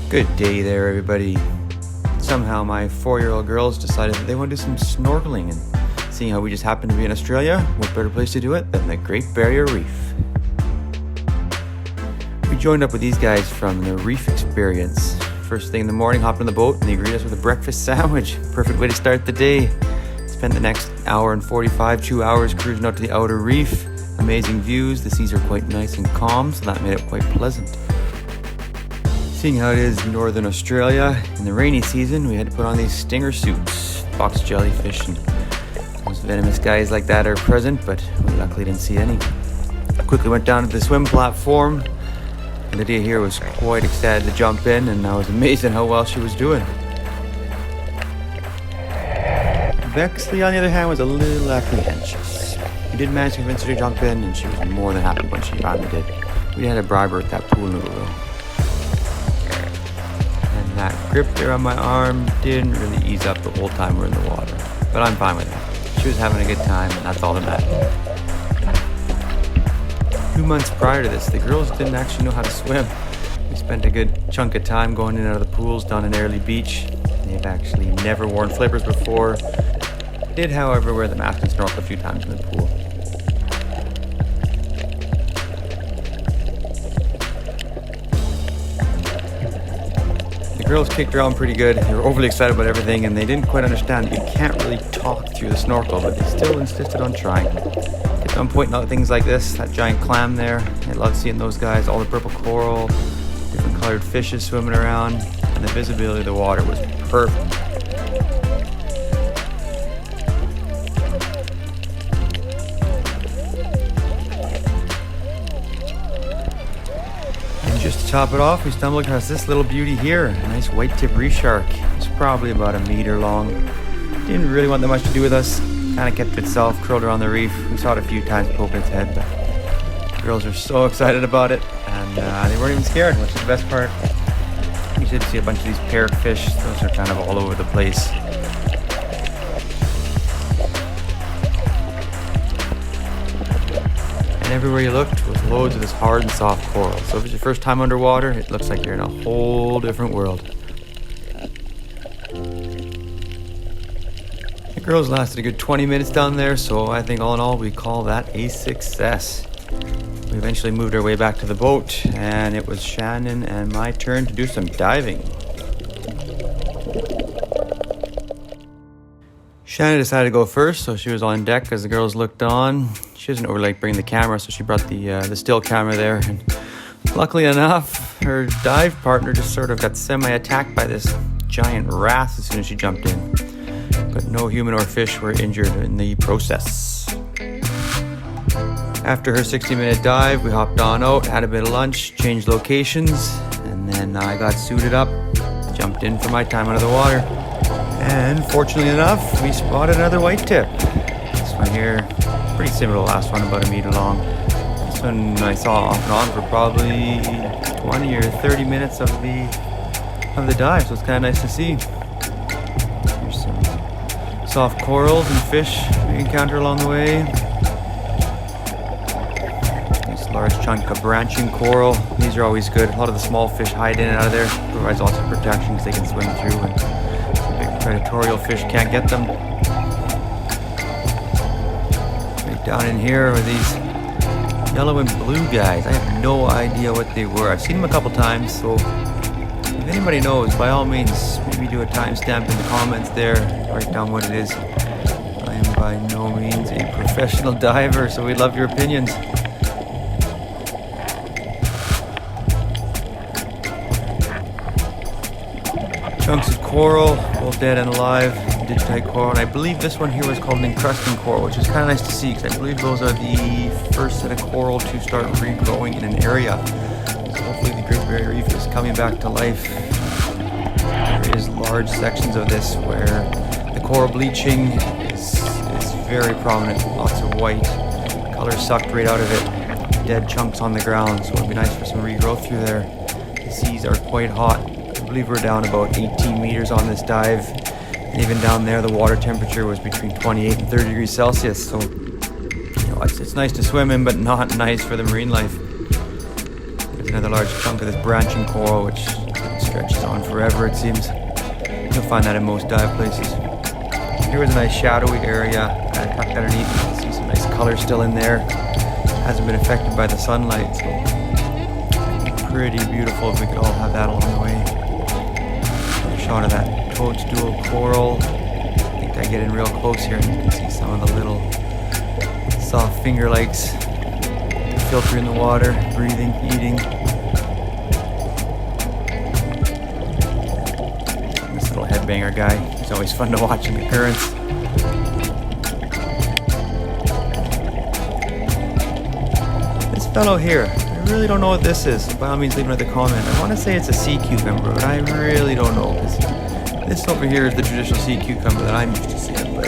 Good day there, everybody. Somehow my 4-year-old girls decided that they want to do some snorkeling, and seeing how we just happen to be in Australia, what better place to do it than the Great Barrier Reef. We joined up with these guys from the Reef Experience. First thing in the morning, hopped on the boat and they greeted us with a breakfast sandwich. Perfect way to start the day. Spent the next hour and 2 hours cruising out to the outer reef. Amazing views, the seas are quite nice and calm, so that made it quite pleasant. Seeing how it is in northern Australia, in the rainy season, we had to put on these stinger suits, box jellyfish, and those venomous guys like that are present, but we luckily didn't see any. I quickly went down to the swim platform, and Lydia here was quite excited to jump in, and I was amazed at how well she was doing. Bexley, on the other hand, was a little apprehensive. We did manage to convince her to jump in, and she was more than happy when she finally did. We had to bribe her with that pool noodle though. That grip there on my arm didn't really ease up the whole time we're in the water, but I'm fine with that. She was having a good time, and that's all that mattered. 2 months prior to this, the girls didn't actually know how to swim. We spent a good chunk of time going in and out of the pools down in Airlie Beach. They've actually never worn flippers before. Did, however, wear the mask and snorkel a few times in the pool. The girls kicked around pretty good. They were overly excited about everything, and they didn't quite understand that you can't really talk through the snorkel, but they still insisted on trying. Kept on pointing out things like this, that giant clam there. I love seeing those guys, all the purple coral, different colored fishes swimming around, and the visibility of the water was perfect. Just to top it off, we stumbled across this little beauty here, a nice white-tip reef shark. It's probably about 1 meter long. Didn't really want that much to do with us. Kind of kept itself curled around the reef. We saw it a few times poking its head, but the girls were so excited about it, and they weren't even scared, which is the best part. You should see a bunch of these parrotfish. Those are kind of all over the place. And everywhere you looked was loads of this hard and soft coral. So if it's your first time underwater, it looks like you're in a whole different world. The girls lasted a good 20 minutes down there, so I think all in all we call that a success. We eventually moved our way back to the boat, and it was Shannon and my turn to do some diving. Shannon decided to go first, so she was on deck as the girls looked on. She doesn't overly like bringing the camera, so she brought the still camera there. And luckily enough, her dive partner just sort of got semi-attacked by this giant wrasse as soon as she jumped in. But no human or fish were injured in the process. After her 60-minute dive, we hopped on out, had a bit of lunch, changed locations, and then I got suited up, jumped in for my time under the water. And fortunately enough, we spotted another white tip. This one here, pretty similar to the last one, about 1 meter long. This one I saw off and on for probably 20 or 30 minutes of the dive, so it's kind of nice to see. Here's some soft corals and fish we encounter along the way. Nice large chunk of branching coral. These are always good. A lot of the small fish hide in and out of there. Provides lots of protection because they can swim through, and big predatorial fish can't get them. Down in here are these yellow and blue guys. I have no idea what they were. I've seen them a couple times, so if anybody knows, by all means, maybe do a timestamp in the comments there, write down what it is. I am by no means a professional diver, so we'd love your opinions. Chunks of coral, both dead and alive. Digitite coral, and I believe this one here was called an encrusting coral, which is kind of nice to see because I believe those are the first set of coral to start regrowing in an area. So hopefully the Great Barrier Reef is coming back to life. There is large sections of this where the coral bleaching is very prominent. Lots of white color sucked right out of it. Dead chunks on the ground, so it'd be nice for some regrowth through there. The seas are quite hot. I believe we're down about 18 meters on this dive. Even down there, the water temperature was between 28 and 30 degrees Celsius, so it's nice to swim in, but not nice for the marine life. There's another large chunk of this branching coral, which is stretches on forever, it seems. You'll find that in most dive places. Here was a nice shadowy area, kind of tucked underneath. You can see some nice color still in there. Hasn't been affected by the sunlight, so pretty beautiful if we could all have that along the way. A shot of that toadstool coral. I think I get in real close here and you can see some of the little soft finger likes filtering the water, breathing, eating. This little headbanger guy, he's always fun to watch in the currents. This fellow here, I really don't know what this is. By all means, leave another comment. I want to say it's a sea cucumber, but I really don't know. This over here is the traditional sea cucumber that I'm used to seeing, but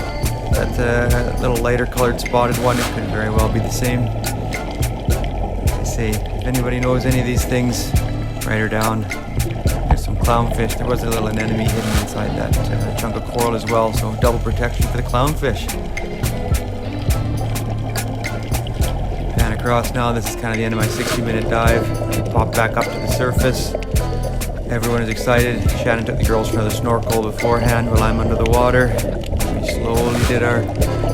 that little lighter colored spotted one, it could very well be the same. I say, if anybody knows any of these things, write her down. There's some clownfish. There was a little anemone hidden inside that chunk of coral as well, so double protection for the clownfish. Pan across now. This is kind of the end of my 60-minute dive. We pop back up to the surface. Everyone is excited. Shannon took the girls for another snorkel beforehand while I'm under the water. We slowly did our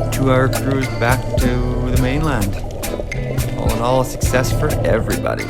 2-hour cruise back to the mainland. All in all, a success for everybody.